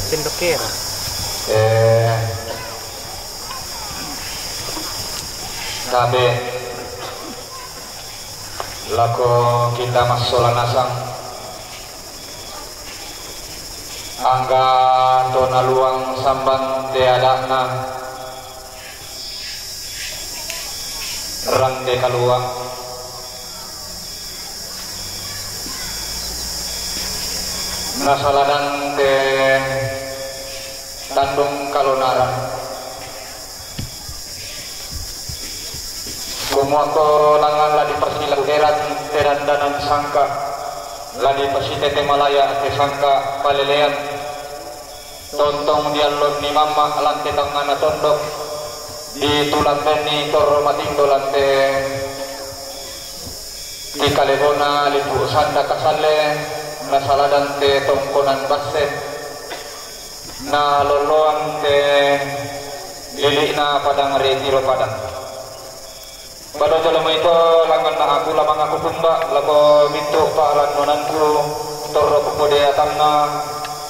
Cendokera. Sabi lako kita masola nasang angga dona luang sambang tiadakna rang de kaluang nasaladan te tandung kalunaran Kumuako langan ladi persilang teran danan sangka ladi persitete malaya te sangka palelean tontong dialog ni mama lante tangana tondok di tulang beni toro matindo lante di kalebona lipu sanda kasale nasaladan te tongkonan basse na loloan te lili na padang retiro padang pada jalan itu langan na aku lamang aku pumba labo bintu paran nonanku toro pupode atamna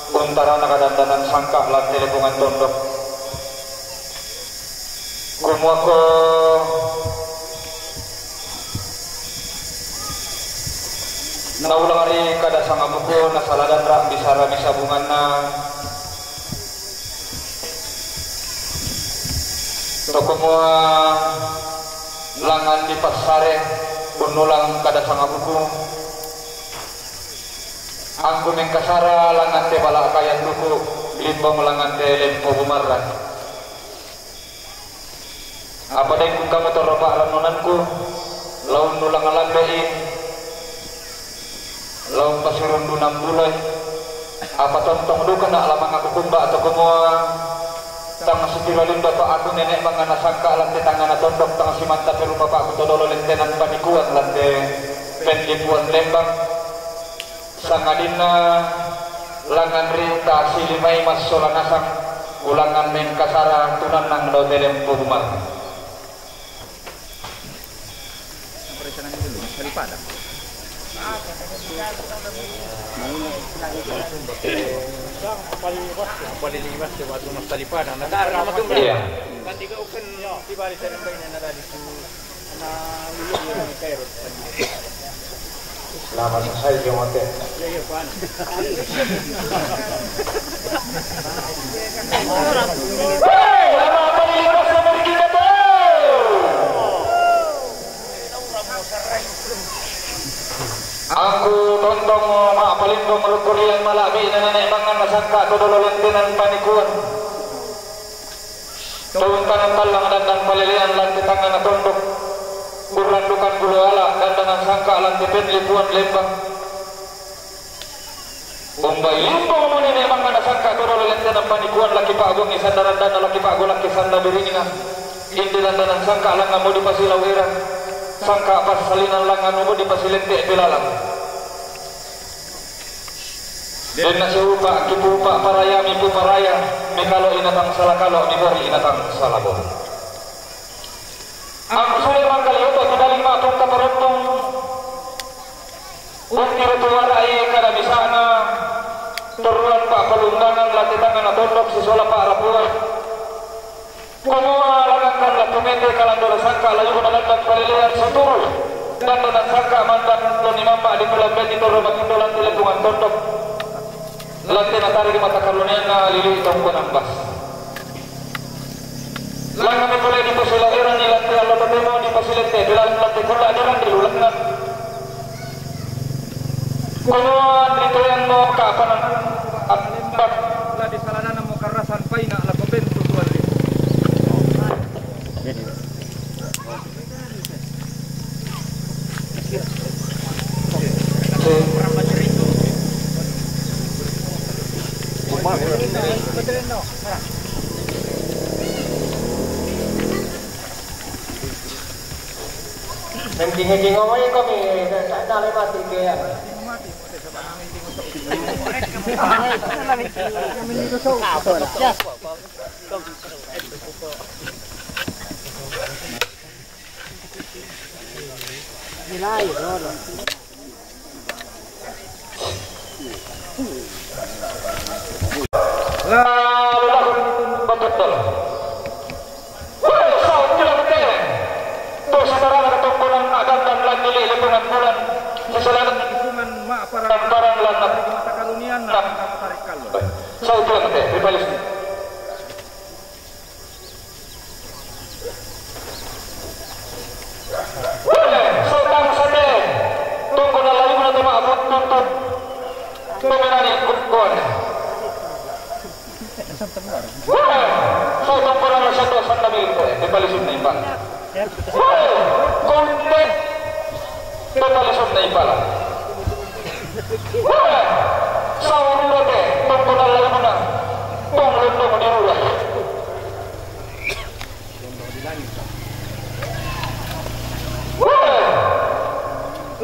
untara nakadandanan sangka lan telepungan tondok kumuako naulang hari kada sanga buku nasaladan rak bisara misabunganna tokumua langan di pasare bunulang kada sanga buku angku mengkasara langan te bala kayan buku limbong langan te lempo bumaran apa deng kung kamu toropak lanonanku laun nulang alambein laun pasurun dunam bulan apa tontong duka nak lamang aku kumba atau kumua tang setiralin bapak aku nenek mangana sangka lante tangana tondok tang simanta peru bapak aku todolo lentenan panikuan lante penlipuan lembang sangadina langan rita silimai mas solanasang ulangan mengkasara tunan nang do delem pumar daripada paling liwas waktu mas daripada negara matung iya kan tiga ukan di balik serembai na dari su na lulu ni kairot selamat saya jomote ya ya pan aku tontong maapalindong merukurian malabi na nanaimangan nasangka tudolo lentenan panikuan tuntanan talang dan palilian lanti tangan na tondok burandukan bulu ala dandanan sangka lanti penlipuan lembang Bombay limbong mo nanaimangan nasangka tudolo lentenan panikuan laki pagong isandaran dana laki pagong laki sanda biringina hindi dandanan sangka langan mo di pasilawiran sangka pas salinan langan mo di pasilente bilalang dan nasi upa kipu upa paraya mipu paraya mikalo inatang salakalo nibori inatang salabon aku sulit mangkali itu kedaling matong kaparentong ukir tuwarai kada bisana turuan pak pelundangan latih tangan atondok sisola pak rapuan kumua lakankan latumete kalandora sangka layu menalandak palilian seturu dan donan sangka mantan lonimamba di pulau beti toro makindolan telepungan tondok lantai natari di mata karuniana lili tongkonang bas langan boleh di pasilairan ni lantai Allah tatemo di pasilete bilang lantai kula ajaran di ulangan kunuan itu yang mau kapanan ambak lah di salana mau karasan paina lah pembentuk tuan ni Tinggi-tinggi ngomongnya kami tak ada mati ke ya. Mati sebab namin tinggi untuk. Namin tinggi untuk. Ya. Nilai dulu. Lalu betul. Wah, saud kita betul. Tuh saudara ketumpulan adan dan lagi lingkungan bulan. Seselamat lingkungan mak parang lanat. Mata kalunian nak tarik kalau. Saud kita betul. Dibalik. Sultan Sade. Tunggu na lalu na tumaabot tuntun. Tuminani kutkon. Sultan pura na siya to sa nabil ko. Dibalisod na iba. Konti. Dibalisod na iba lang. Sa ulote. Tunggu na lalu na. Tunggu na mo nirula.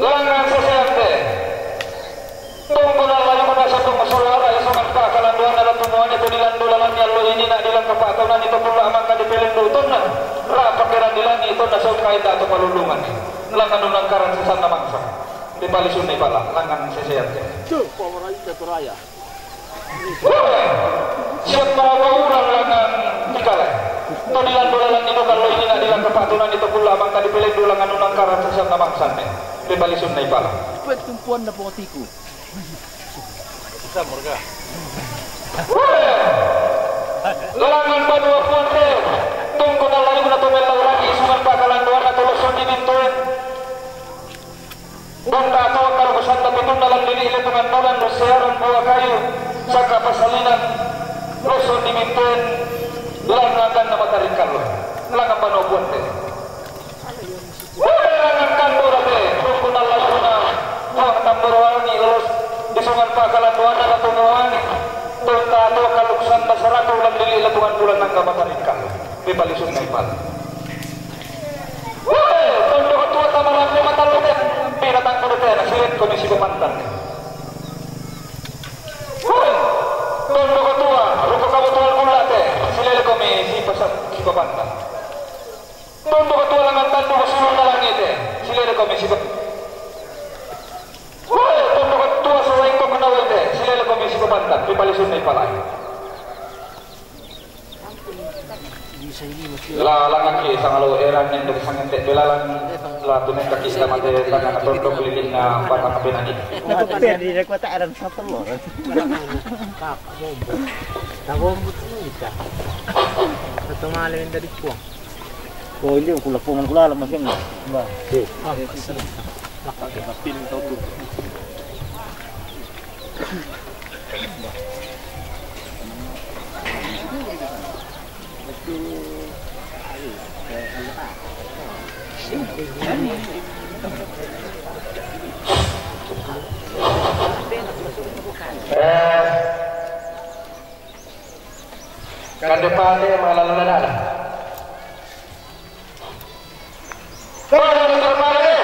Langan sesente. Tunggu na lalu na sa itong masulara. Isungan pa kalanduan na natumuan ito nilang dulalan niya. Lo ini na nilang kapatunan ito pula amang kadipiling doon na. Rapakiran nila ito na sa kahit dato malulungan. Langan nung nangkaran sa sana mangsa. Di palisun na pala. Langan sesente. Pamaray ka turaya. Siyat mga kaurang langan tikalay. Ito nilang dulalan ito kalau ini na nilang kapatunan ito pula amang kadipiling dulangan nung nangkaran sa sana mangsa. Di palisun na pala. Pwede tumpuan na po tiku. Isa morga. Langan badua puante. Tunggu na lalu na tumelang lagi isuman pakalanduan na tulusun di bintuin. Bunda atau kalau bersanta pitun dalam diri ile dengan bulan bersiaran buah kayu. Saka pasalinan rusun di bintuin. Langan na matarikan lo. Langan badua puante. Langan kandur ate. Tunggu na lalu na. Wah tamburwani lulus. Disungan pakalanduan na natumuan. Tunta atau kaluksan masyarakat ulang dili letuan bulan ng kamatarikan. Di balisod na ipal. Tondo ketua tamaran lima talutin. Pinatang kurutin. Nasilit komisi pemantan. Tondo ketua. Ruko kabutuan kulate. Silele komisi pemantan. Tondo ketua langan tandu kesulun na langit. Silele komisi pemantan. Tondo ketua selain kong kenawal deh. Silele komisi pemantan. Di balisod na ipalay. Lalangan ki sangalo eran yang dari sangat belalang la tunen kaki sama de tangan tondok lilin na patang penani. Nakapir di rekwata eran satu lor. Kak bombo. Tak bombo tu bisa. Satu malam dari puang. Oh ini aku lapungan kula lah macam ni. Bah. Ah, senang. Lakak kita pin tahu tu. Kan depannya malah lelana. Mana di depannya?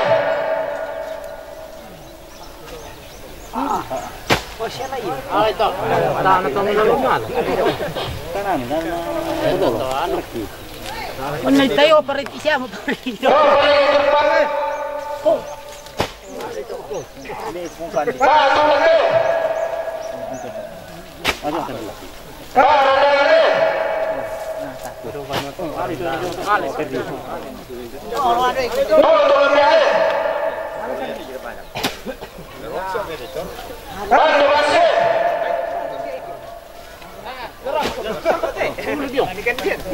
Oh siapa ini? Ah itu. Tanah tanah rumah. Kanan betul. Menai tayo parit siya mo parit. Oh, paling depan. Oh. Satu lagi. Ada kan lagi. Ada lagi.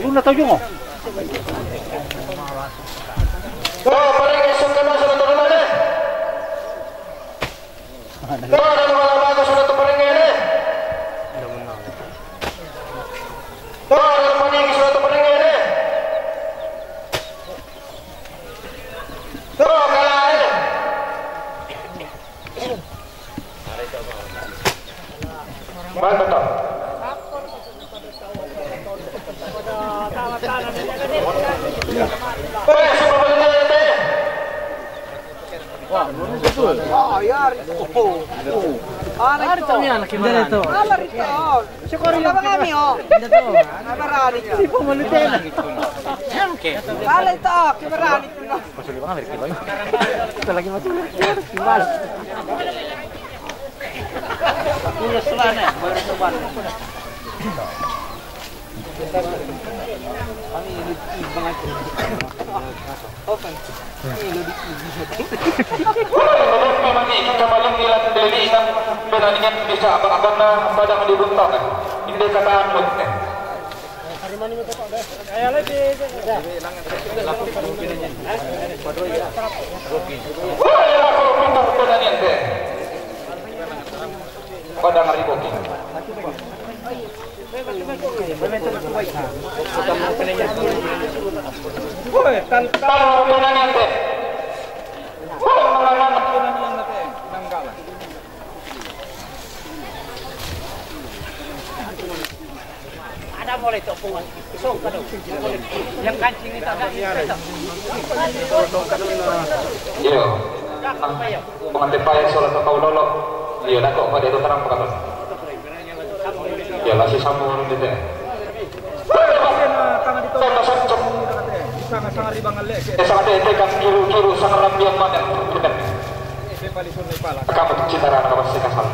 Belum tahu juga. Tuh, paling esok kena sudah turun lagi. Tuh, ada malam sudah turun lagi. Tuh, ada paling sudah turun lagi. Tuh, kalah ini. Baik betul. Oh, ya, itu. Ari to niya nakimara to. Ari to. Siguro yung kami oh. Dito. Nabarani ka. Tipo malutena. Siyempre. Ari to, kimarani to no. Pasuli ba nga kilo? Ito lagi matulog. Kimal. Punya selana, baru coba. Memang ni kita malam ni lah beli nak pertandingan bisa abang-abang na pada mendibuntak. Ini kata anut. Kaya lagi. Wah, aku pintar pertandingan deh. Pada hari booking. Woi, tantang pertandingan deh. Wah, mengalang. Ada boleh topungan. Isong ka daw. Yang kancing itu ada. Iyo. Pengantin payah solat kau dolok. Iyo nak kok pada itu terang perkara. Ya masih sambung gitu. sangat-sangat ribangalle. Sangat tekan kiru-kiru sangat rambiang mana. Kamu citara nak pasti kasar.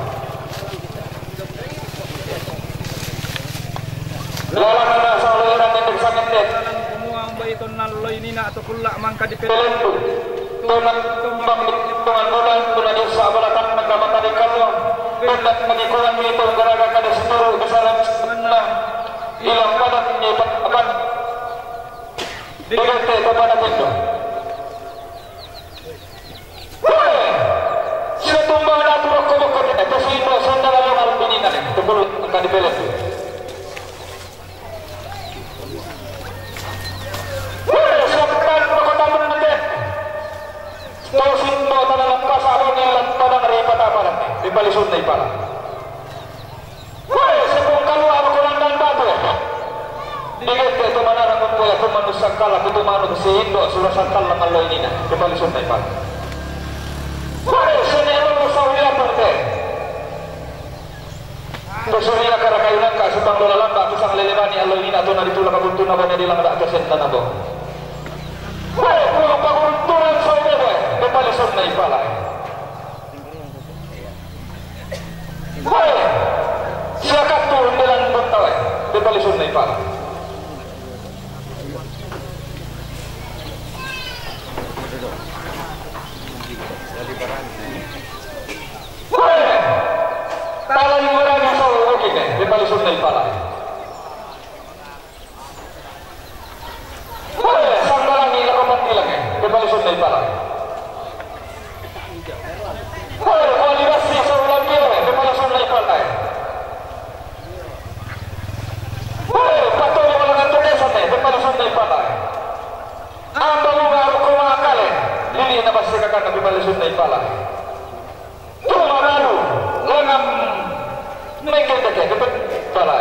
Lalang na sa uliran ng pagsangitin. Kumuang ba ito naloy ni na ato kulak mangka di pera. Tunang pamituan bulan bulan yung sa abalatan nagkamata ni Kalwa. Tunang magikuhan mo ito garaga kada sinuro kasalan na ilang palat niya ipatapan. Digante ito pa natin ito. Sila tumbang na turok kumukot ito. Kasi ito sandal ang mga bininan ito. Tungkol ang kanipelet ito. Tosin mo talagang kasama nilang padang ripatapalan di palisod na ipala. Wala, sa kong kalwa ako ko lang ng bato. Digit ka ito manarang kong kuya kung manusang kalap ito manong si Indo surasangkal ng aloy nina di palisod na ipala. Wala, sa nero mo sa ulian parte. Kusuriya karakayunan ka sa panglola ba isang leleman ni aloy nina ito na ditulak kabunto na ba na nilang nakasenta na bo. Wala, kung paguruntunan sa ulian palisod na ipala. Hoy! Siya katulong nilang buntaw di palisod na ipala. Hoy! Talang marami sa uukit di palisod na ipala. Hoy! Sanggalang nila kapantilang di palisod na ipala. Hoy, kualitas ni sa ulang biyo di palisod na ipala. Hoy, patuloy mo lang ang tukesan di palisod na ipala. Ang bangunga ako kumakal lili na basta kakak di palisod na ipala. Tumaralo langam mengkendeke di ipala.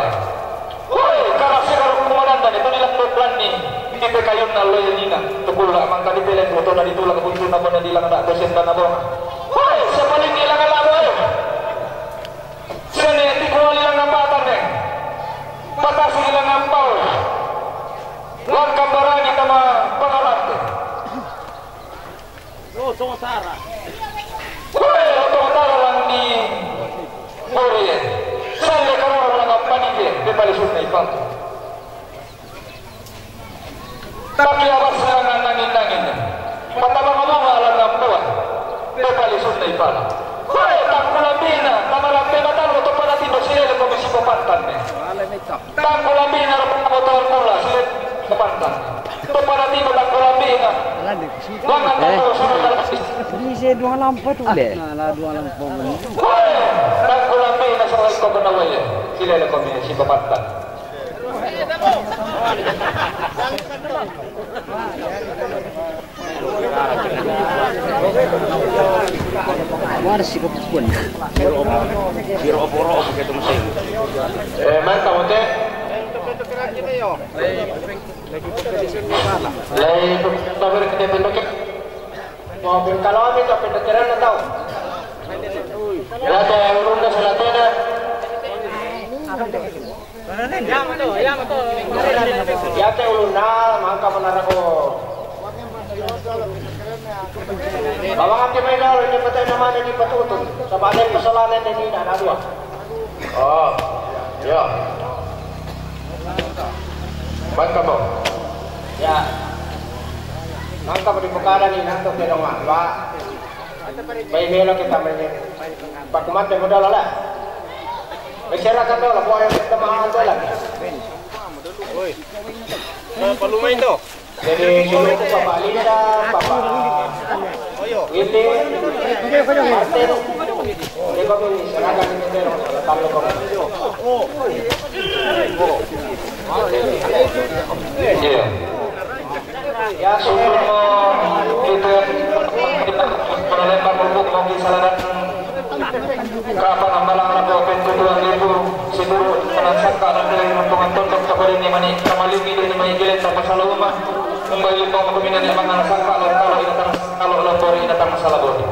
Hoy, karasi karong kumananda ito nilang notlan ni hindi kayon na loyal nina. Tukula mang kadipilen mo ito na ditulak bunto na mo na dilang na dosenta na mo. Hoy, sa paling nilang alamoy. Sila niya, tikuha nilang ng batan eh. Patasin nilang ng paul. Huwag kambaran niya tama pangalat eh. Tungtara. Hoy, tungtara lang ni Orien. Sali karoon lang ang panigin. Di palisod na ipang. Tapi awas lang ang nangin-nangin. Patabang mga alam ng buwan. Di palisod na ipala. Hoy, tangkulambina. Tamalambi na talo. Ito pala tino sila kung may sipapantan eh. Tangkulambina na pangmotor mula sila sipapantan. Ito pala tino tangkulambina. Wangan tangkulo sunod na lakas. Ini saya dua lampu tu le. Nah, dua lampu. Hoy, tangkulambina sa mga ikogonaway eh. Sila kung may sipapantan. Mana sih kepun? Biro oporo begitu mesin. Mantap udah. Lagi tawar kita pendek. Mobil kalau kami tak pendekiran na tahu. Ya ada urun na sila tena. Yate ulun na mangka menara ko. Bawang api may lalo ini patay naman ini patutun. Sa bagay pasalanan ni Nina na dua. Oh. Ya. Bangka po. Ya. Bangka po di Bukara ni nanto ke rumah. Pak. Bayi melo kita main. Pak kumante mo daw la. Masyarakat daw la po ayo kita mahal daw la. Oi. Palumain to. Jadi dulu itu Bapak Linda, Bapak Willy, Martin, ini kami serahkan ini tamu kami. Ya sebelum kita melempar bubuk bagi saladan kapan ambalang na po kedua ribu siguro sangka na dari rombongan tondok kepada ini mani kamalimi dari maigilan tanpa salah rumah kembali po kemudian yang mga sangka kalau lapori datang masalah bodi.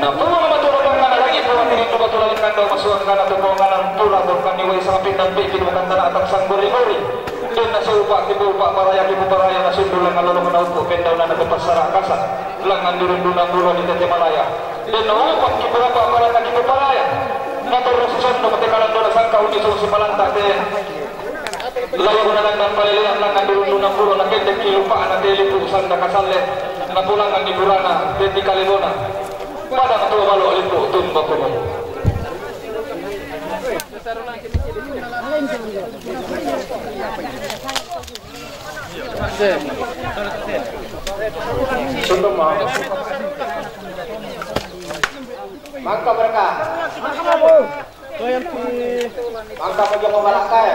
Nah, puro naman ito na lagi po ang tinito ba tulad ng kando masuang ka na tupongan ng tulad o kaniway sa kapit ng pikin mo kanta na atang sangguri-guri. Doon na sa upa, kibupa, paraya, kibuparaya na sundulang ang lulong na upo, kendaw na nagpapasara kasan, langan dirundunang bulo ni Tete Malaya. Doon na upat, kibupa, para na kibuparaya. Naturo sa sundo, matikalan doon na sangka, undi sa malanta, layo na lang ng palilihan, langan dirundunang bulo, na kentek kilupaan, na telipusan, na kasalit, na pulangan ni Burana, Tete Kalimona. Pada ketua balo lipo, tumba ko mo. Sundong mo. Mangka mereka. Mangka mo yung mamalakay.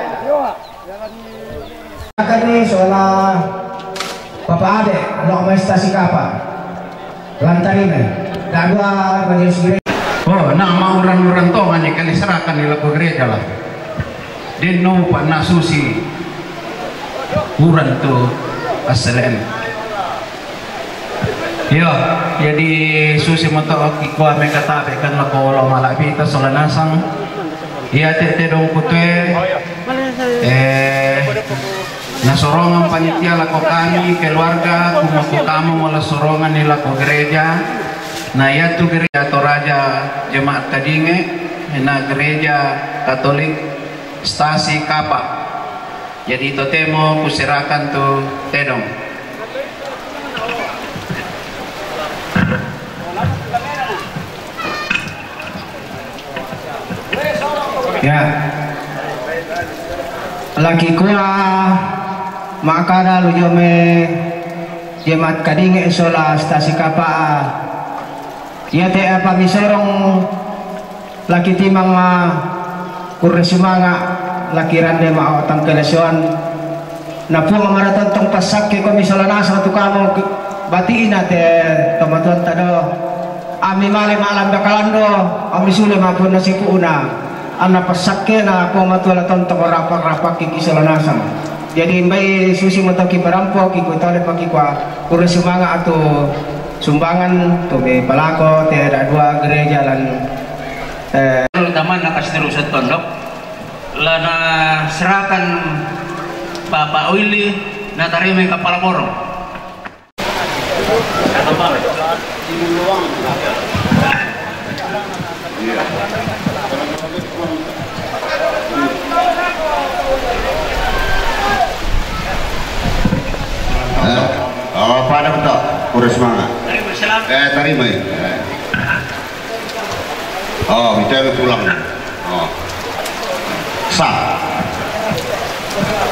Akan ni soal Papa Ade, ano may stasi kapa? Lantarin na. Dagwa menjadi segera. Oh, nama orang-orang tu hanya kali serahkan nila ke gereja lah. Deno pak nasusi uran tu asalen. Ya, jadi susi motor kikwa mereka tak bekan lah kalau malah kita solanasang. Ya tete dong kutwe. Nasorongan panitia lako kami keluarga kumaku kamu mula sorongan nila ke gereja. Nah ya tu gereja Toraja Jemaat Kadinge, na gereja Katolik Stasi Kapa. Jadi itu temo kusirakan tu tedong. Ya, laki kuah makara lujome Jemaat Kadinge sola Stasi Kapa. Ya te apa misorong laki timang kurresimanga laki rande ma otang kelesuan na po mamaraton tong pasak ke komisalana sa tu kamo batiin te tomatuan tado ami male malam bakalando ami sule mapun na sipuna ana pasak ke na po matuala ton tong rapak-rapak kikisalana sa jadi mbay susi mo to ki barampo ki ko tole pakikwa kurresimanga ato sumbangan tuh palako tiada dua gereja lan Taman nakas terusan tondok lana serahkan Bapak Willy na tarime kepala borong. Pada betul kurus semangat. Terima. Oh, kita pulang. Oh. Sah.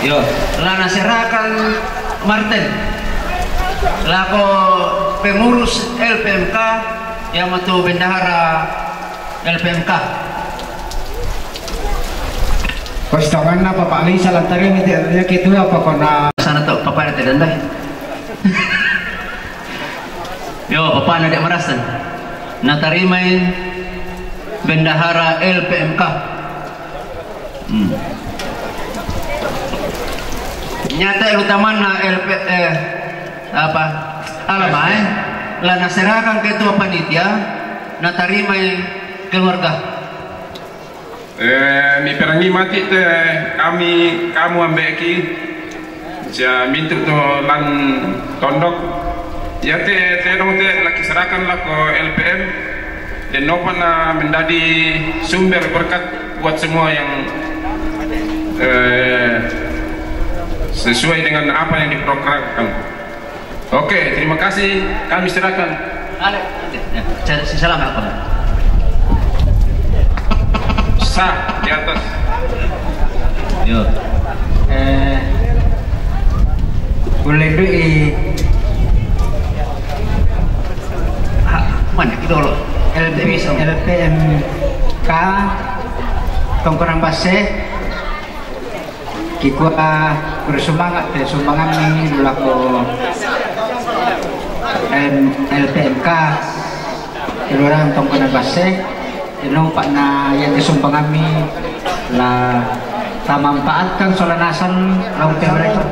Yo, lana serahkan Martin. Lako pengurus LPMK yang matu bendahara LPMK. Kostokan na Pak Lisa lantarin itu ya gitu apa kona sana tuh papa ada dandai. Yo, papa ada merasan. Natarimain bendahara LPMK. Nyata utamana apa alamai lana serahkan ketua panitia natarimai keluarga. Mi perangi mati te kamu ambeki ja mintu to lan tondok ya te dong te laki serahkan lah ke LPM dan nopana menjadi sumber berkat buat semua yang sesuai dengan apa yang diprogramkan. Oke, terima kasih. Kami serahkan. Salam apa? Sah di atas. Yo. Boleh duit. Mana kita lo? LPMK Tongkorang Baseh kita bersemangat dan sumbangan ini melaku LPMK Kelurahan Tongkorang Baseh pak na yang disumbangan kami lah tak manfaatkan solanasan laut mereka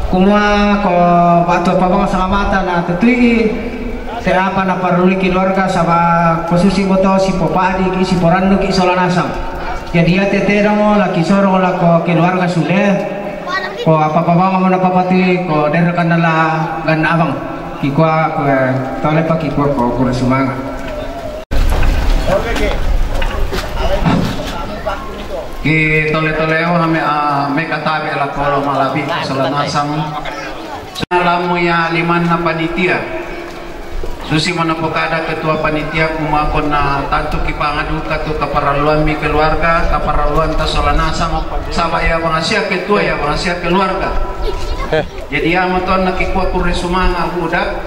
kumua ko batu apa bang selamatan na tutui apa na paruli keluarga sama khususi moto si popadi ki si porando ki solanasam jadi ya tetera mo laki sorong lako keluarga sule ko apa bang mo na papati ko derakan nala gan abang ki kwa tole pa ki kwa ko semangat. Ki tole-toleo me katabi ala kolo malabi solanasang salamu ya liman na panitia susi mana pokada ketua panitia kumakon na tantu kipangadu katu kaparaluan mi keluarga kaparaluan ta solanasang sabaya bangasia ketua ya bangasia keluarga jadi ya moton nakikwa kure sumanga budak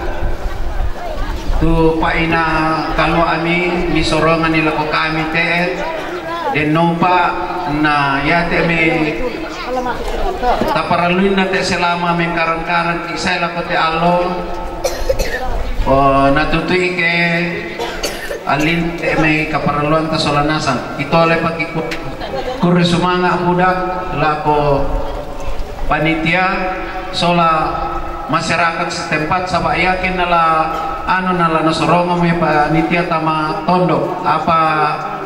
tu paina kalau ami misorongan nila ko kami te den nompa na ya te me taparaluin na te selama me karan-karan kisay la ko te allo o natutui ke alin te me kaparaluan ta solanasan itole pa kure sumanga budak la ko panitia sola masyarakat setempat sabak yakin nala nala nasorongo me panitia tama tondok apa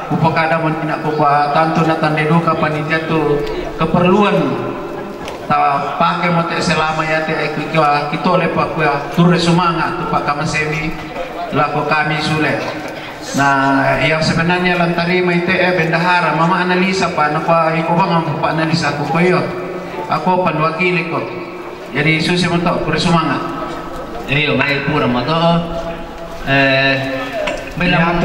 upakada mo tidak kupa tanto na tandeduka panitia tu keperluan ta pakai mo te selama ya te kitole pa kuya turre sumanga tu pak kamasemi lako kami sule. Nah, yang sebenarnya lantari mai te bendahara mama analisa pa napa iko bang pa analisa ko koyo ako panwakili ko jadi susi mo to turre sumanga iyo may pura mo to may lamang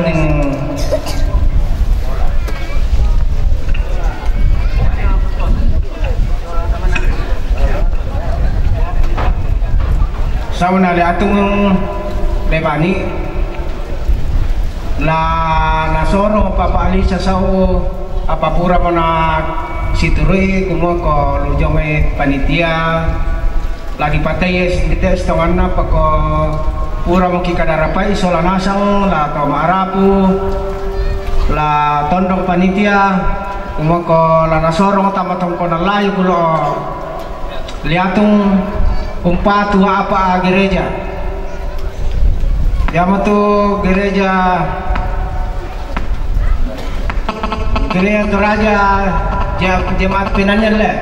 sauna le atung lebani la nasoro papa alisa sao apa pura mana siturui kumo ko lujome panitia lagi patayes dites tawanna pako pura mo kikadarapai solanasang la to marapu la tondong panitia kumo ko la nasoro tamatong ko na layu kulo liatung umpatu apa gereja Yamato gereja Toraja jemaat penanya le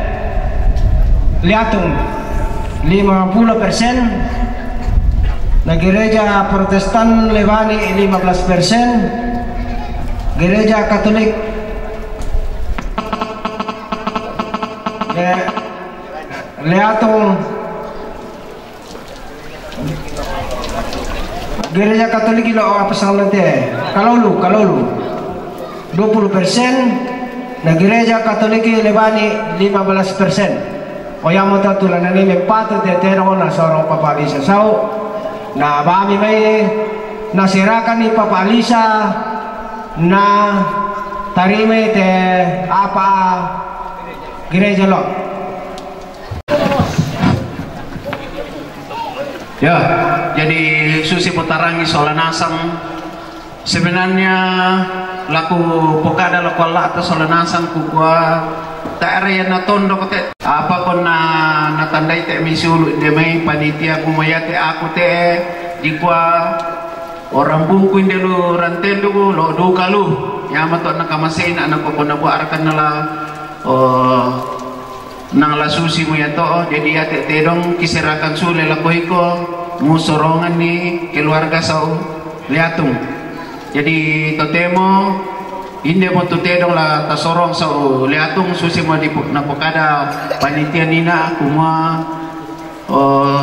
liatung 50% na gereja Protestan Levani 15% gereja Katolik liatung gereja Katolik ilo apa salah teh kalau lu 20% na gereja Katolik Levani 15% o yang mau tulan ini mepatu teh terong na sorong Papa Alisa sau na bami mai nasirakan ni Papa Alisa na tarime teh apa gereja lo ya jadi susi putarangi solanasang sebenarnya laku pokada laku Allah atas solanasang kukua tak area na tondo kote apa kon na tandai te misulu demai panitia kumayate aku te dikua orang bungku indelu rantelu lo do kalu yamato na kamaseina na ko na buarkan nala nang la susi mo yato jadi ate tedong kiserakan sule lakoiko musorongan ni keluarga sau liatung jadi totemo Inde mo tutedong la tasorong sa liatong susi mo di na pokada panitia nina kuma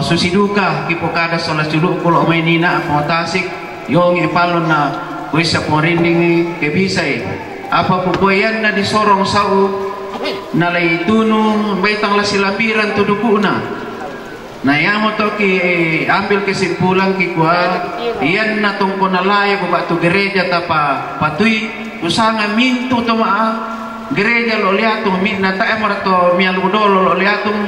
susiduka ki pokada sola suduk kulo may nina potasik yong ipalon na kuisa porinding kebisay apa pupuyan na disorong sa nalay tunong baitang la silapiran tudukuna na yamo to ki ambil kesimpulan ki kuat iyan na tong konalaya ko ba to gereja tapa patuy usanga mintu to maa gereja lo liatong min na tae mo to mialudolo lo liatong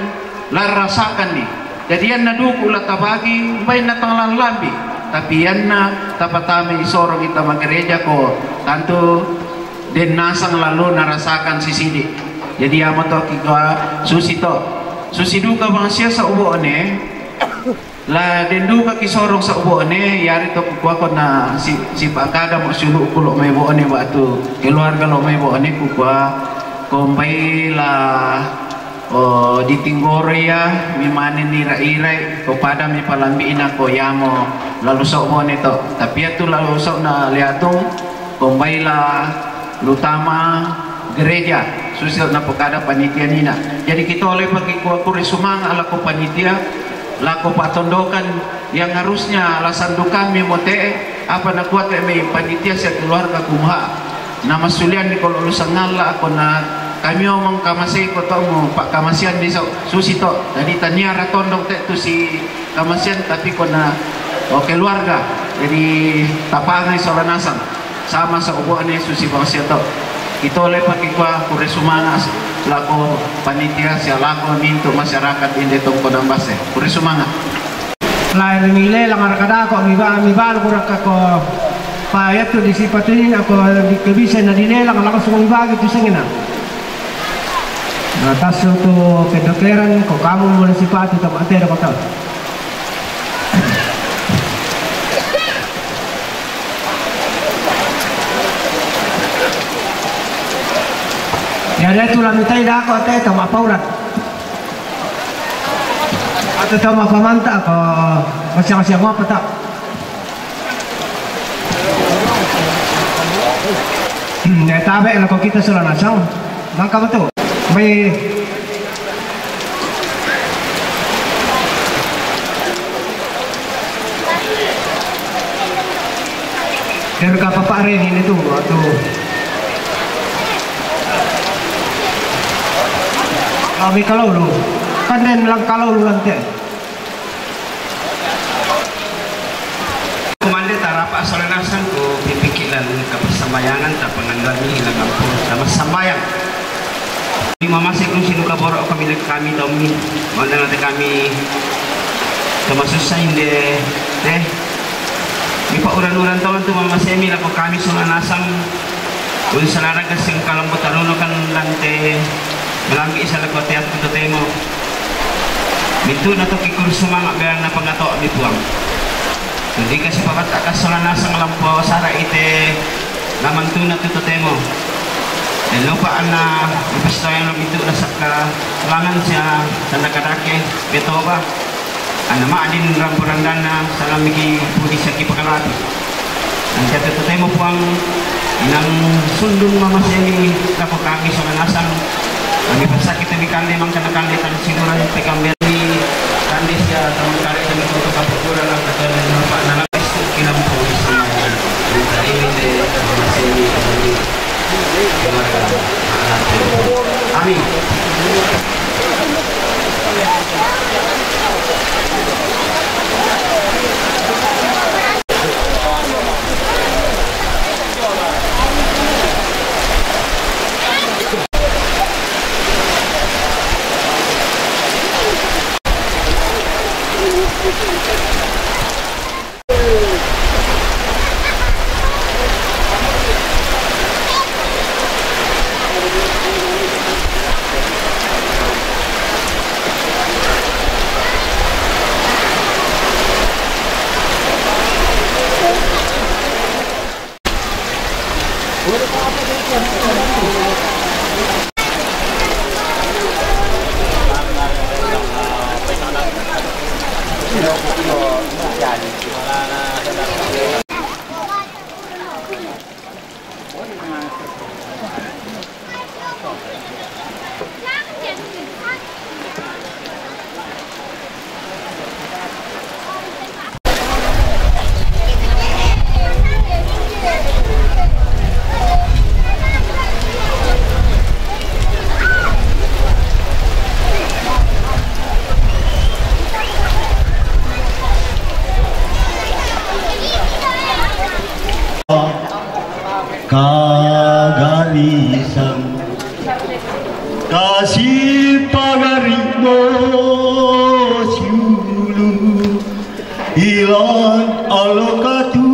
larasakan ni jadi yan na duko la tabagi bay na tanglang lambi tapi yan na tapatami isorong ita gereja ko tanto den nasang lalu narasakan sisidi jadi yamo to ki susiduka bang siya sa ubo ne la denduka kisorong sa ubo ne yari to kukuha ko na si pakada mo sulu kulo may bo ne batu keluarga lo may bo ne kukuha kumbay la ditinggore ya mimane ni rairay ko pada mi palambiin ako yamo lalu sa ubo ne to tapi ito lalu sa na liatong kumbay la lutama gereja susil na pokada panitia nina jadi kita oleh bagi kuakuri sumanga ala ko panitia lako patondokan yang harusnya alasan kami mote apa na kuat may panitia sa keluarga kumha na masulian ni kalau lusangala ako na kami omong kamasay ko to mo pak kamasian di susi to jadi tanya ratondong te tu si kamasian tapi ko na keluarga jadi tapangay solanasan sama sa ubo ni susi bangsia to ito oleh pakikwa kure sumangas lako panitia siya lako minto masyarakat hindi tong konambase kure sumanga lain nile lang arkada ko miba ko rakako payat to disipatuhin ako dikebisa na dinela lang lako sumibagi to singina atas to kedokeran ko kamu mulai sipati to matera ko to ya ada tu lamitai dah ko teh tama paurat atau tama pamanta ko masing-masing apa tak ya tabe lah ko kita sudah nasang mangka betul may dari kapapa ini tu atau kami kalau lu kan dan lang kalau lu nanti komande tarapa solanasan ko pipikilan kapasambayangan ta pangandami ilang ampun sama sambayang di mamasik kung sino kaboro kami daw mi manda natin kami kamasusay hindi di pauran-uran taon tu mamasemi lako kami solanasang kung sa naragas yung kalambot aruno kan lante malambi isa lang ko tiyat ko temo minto na to kikurso mga bayang na pangato mi puang hindi kasi pagkatakas sa nasang lampo sara ite lamang to na to temo dan lupa na ipasto yung minto na sa kalangan siya sa nakadake betoba ana maadin rampurandan na sa lamigi pudi sa kipakalati ang siya to temo puang inang sundun mamasemi na po kami sa nasang kami pasakit ni kande mang kana kande tan siguro ni pekamber ni kande siya tamang kare ni foto kapura lang kata ni Pak nalapis kinam polis ni dari ni masih ni amin kagalisan kasih pagarimo siulu ilan alokatu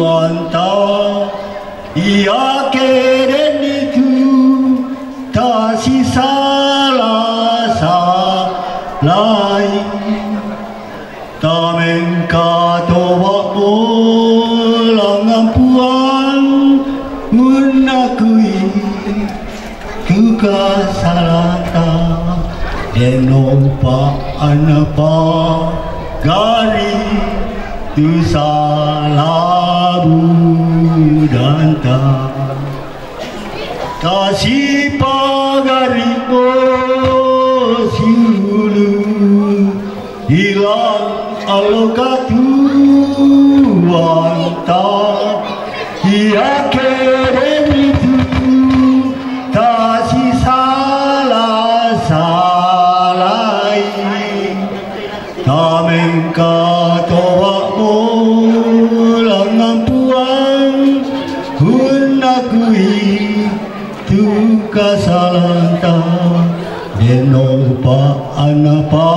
anta ia keren itu tak sisa lain tamen katoba bolang ampuan menakui kesalata denopa anapa gari tu salabu danta kasih pagari siulu hilang alokatu anta ia keren itu tak sisa salai tamen katoa molang ampuan hunakui tu kasalanta denopa anapa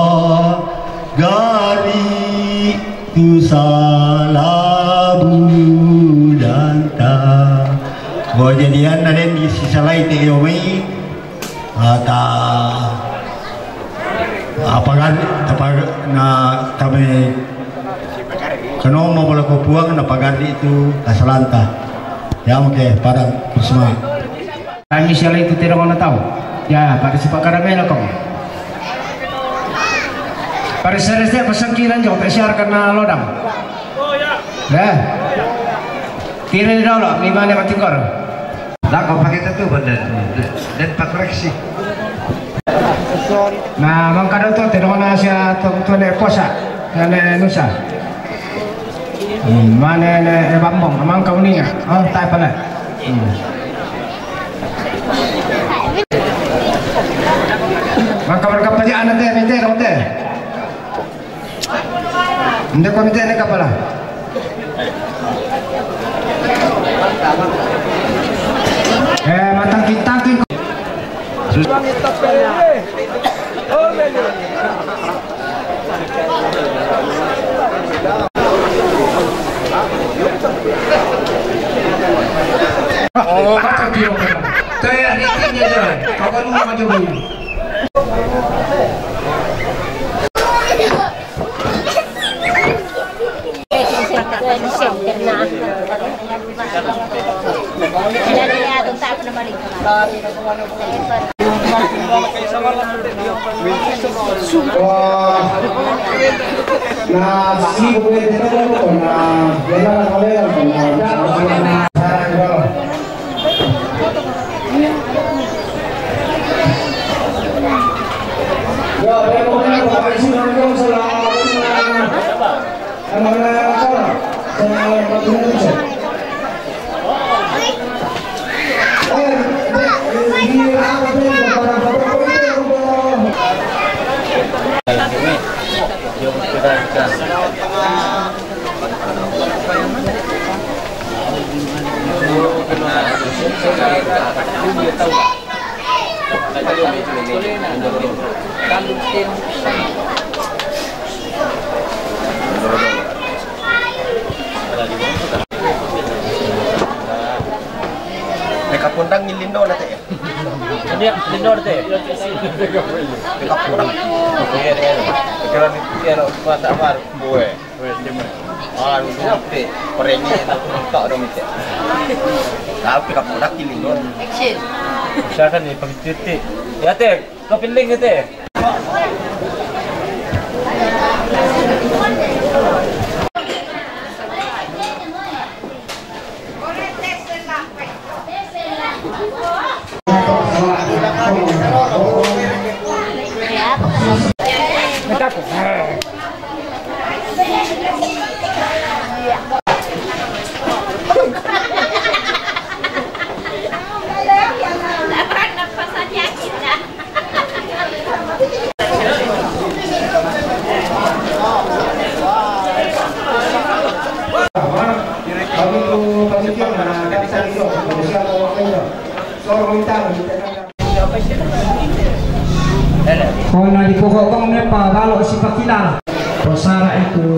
gari tu salabu danta kejadian ada di sisa lain te yomi ata apa kan na kami kano mau bola kopuang na pagadi itu kasalanta ya oke para semua kami sila itu tidak mana tahu ya pada sepak karamel kau pada seresnya pesangkiran jauh tak siar karena lodam ya kira di dalam ni mana mati kor lah kau pakai itu badan dan pak koreksi nah mangkado tu tidak mana sia tu ne posa ne nusa mana ne bambong amang kau ni oh tak apa lah maka berkapajaan nanti minta nanti hindi ko minta ni kapala matang kitang ko oh kata dia saya ni dia kau kan mau coba Pundang ni lindo na te. Ini lindo na te. Kita pundang. Kira ni kira masa amar boy. Ah, ni te. Perengi na tak do mite. Tahu kita pundang ni lindo. Action. Siapa ni pagtiti. Ya te, kau piling te. Kalau di pokok kong nepa kalau si pakilal Rosara itu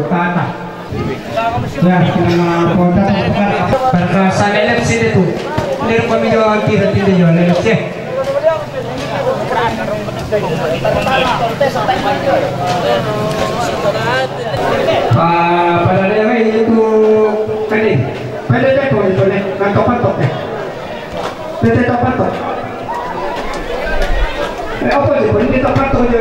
tanah ya nama kota berkasa lelep sini tuh lihat kami jual tidak jual lelep sih pada lewe itu tadi pada jatuh itu nih ngantok deh pada top apa sih boleh kita patok aja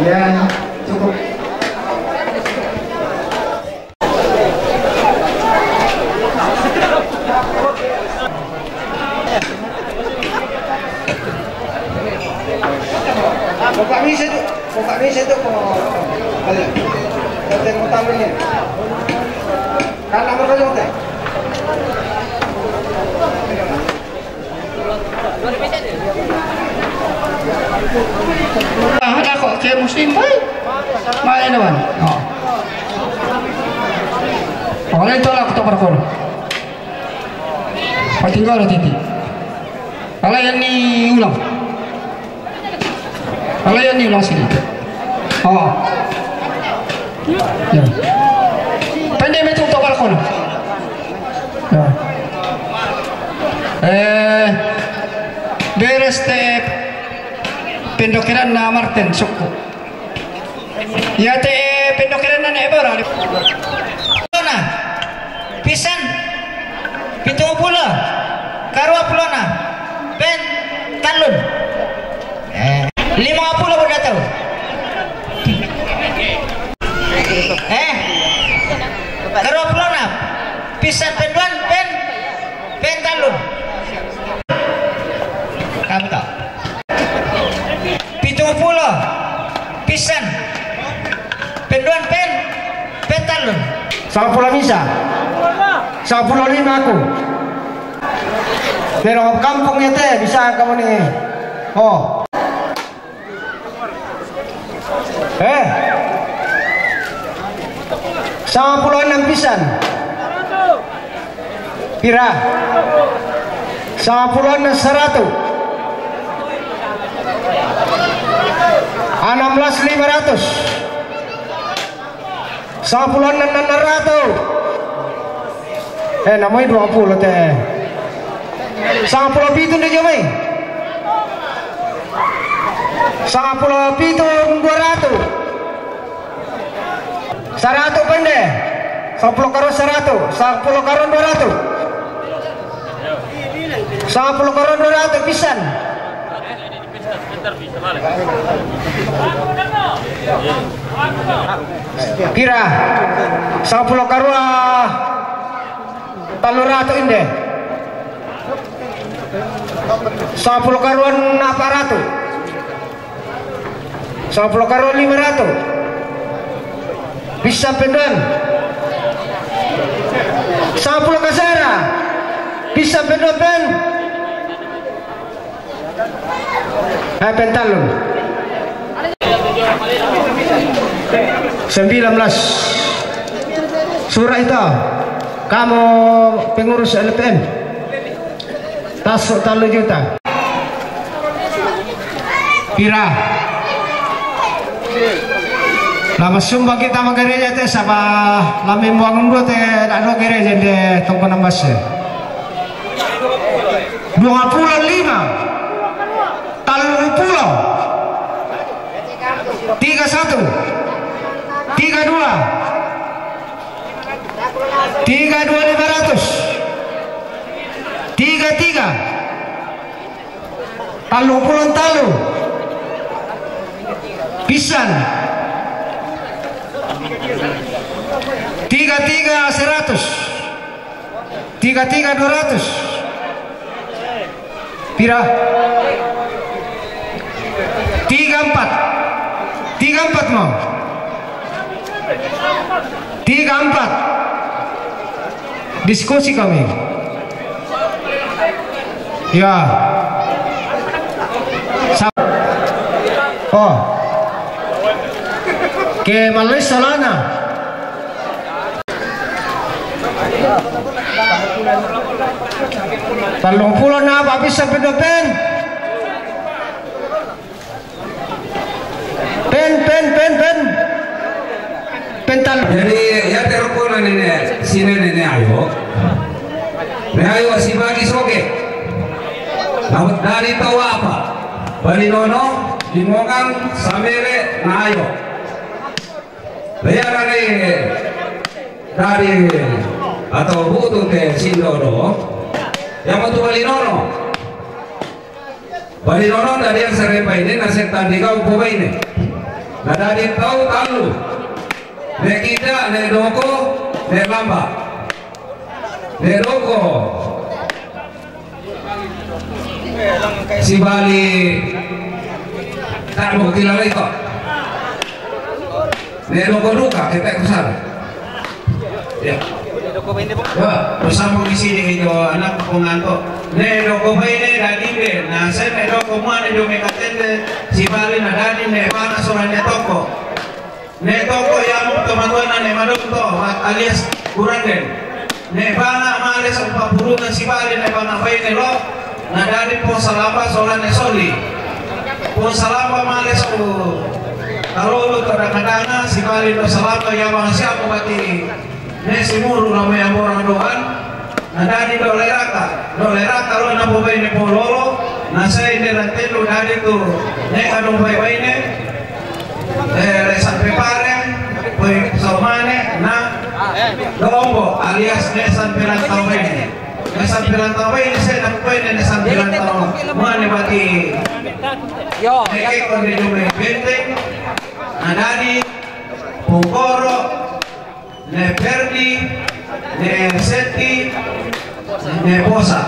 ya cukup buka ni saya tu balik kita mau tahu ni kan nomor berapa tu ada kok ke muslim baik mana nawan oleh tolak to perkon patinggal titi kalau yang ni ulang kalau yang ni ulang sini ya pandai metu to perkon ya beres te pendokiran na Martin Suku ya te pendokiran na nebara na pisan 70 karwa pulona pen talun 50 pun datang karwa pulona pisan penduan pen talun kamu tak 70 pisan penduan pen talun 10 bisa 10 aku pero kampungnya teh bisa kamu nih sama 10 pisan pira sama 10 100 16.500 10 600 namanya 20 teh 10 pitu dia mai 10 pitu 200 100 pendek 10 karo 100 10 karo 200 10 karo 200 pisan Kira 10 karua talurato inde 10 karuan apa ratu 10 karuan 500 bisa pendan 10 kasara bisa pendan pen pentalun 19 surah itu kamu pengurus LPM tasuk 3 juta kira lama sumbang kita sama gereja teh sama lama buang dua teh ada gereja di tongko nambas 25 talung pulau 31 32 500 33 talung pulau talu pisan 33 100 33 200 pira 34 mau 34 diskusi kami ya oh ke Malaysia Solana talung pulau na apa bisa pen pental jadi ya telepon nenek sini nenek ayo si bagi soge dari tahu apa bali nono dimongang samere na ayo bayar dari atau butuh ke sindono yang mau bali nono dari yang serepa ini nasib tadi kau coba ini nah dari tahu tahu ne kita ne doko ne lamba ne doko si Bali tak mau tilai kok ne doko duka kita kusar ya bersama di sini itu anak pengantuk ne doko bayi dadi be nah saya ne doko mana do me katende si Bali na dadi ne mana soalnya toko ne toko yang teman-teman ne madonto alias kuranden ne bana males 40 na si Bali ne bana bayi ne lo na dadi po salamba soalnya soli po salamba males kalau lu kadang-kadang si Bali no salamba yang bang siapa bati ne simuru nama yang orang doan na dadi doleraka lo na bobai ne pololo na saya ne rantelo dadi tu ne kadong bayi ne resan prepare poi somane na lombo alias nesan perantau ini saya nak poi nesan perantau mana bagi yo nek kon di dume benteng na dadi pokoro ne perdi ne seti ne posa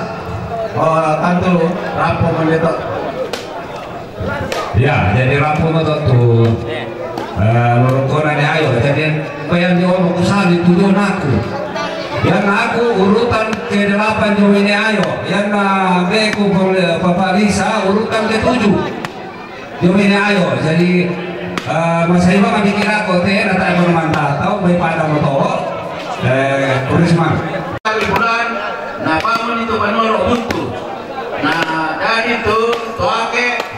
tanto rampo mendetok ya jadi rampo tuh lorongkonan ayo jadi yang diomong kusali tujuh aku yang aku urutan ke-8 ini ayo yang beku Papa Risa urutan ke-7 ini ayo jadi masa ibu kami kira kote rata yang bermantah atau baik pada motor Kurisma bulan nah bangun itu banoro buntu nah dari itu toake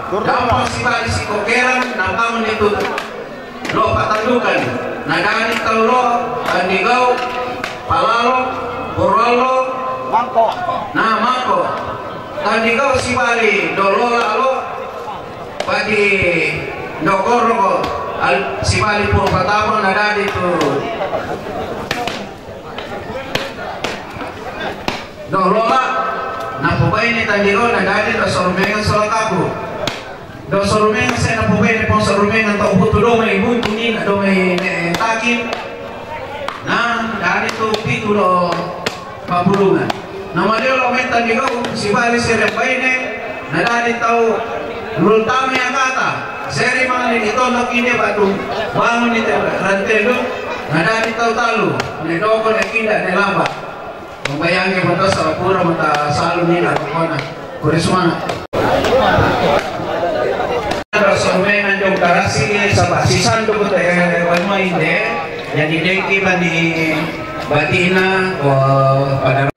gampang si Bali si kokeran nah bangun itu lo patandukan nah dari talo tandigau palalo purwalo mangko nah mangko tandigau si Bali dolola lo padi dokoro si Bali pun patamo na dari itu dolola na pubay ni tandigau na dari do sorumengan solakabu do sorumengan saya na pubay ni pong sorumengan to may buntunin, may takin. Nah, dari itu pitu lo papulungan. Nama dia lo mentan juga si bali seri baine. Nah dari tahu lultame yang kata seri mana di tondok ini batu bangun itu rantai lu. Nah dari tahu talu, ne doko ne kinda ne lamba. Membayangkan mata sarapura mata salu ni lah kona. Kurismana. Ada sormengan jom karasi sabah sisan tu betul wanma inde. Jadi dengki bani batina pada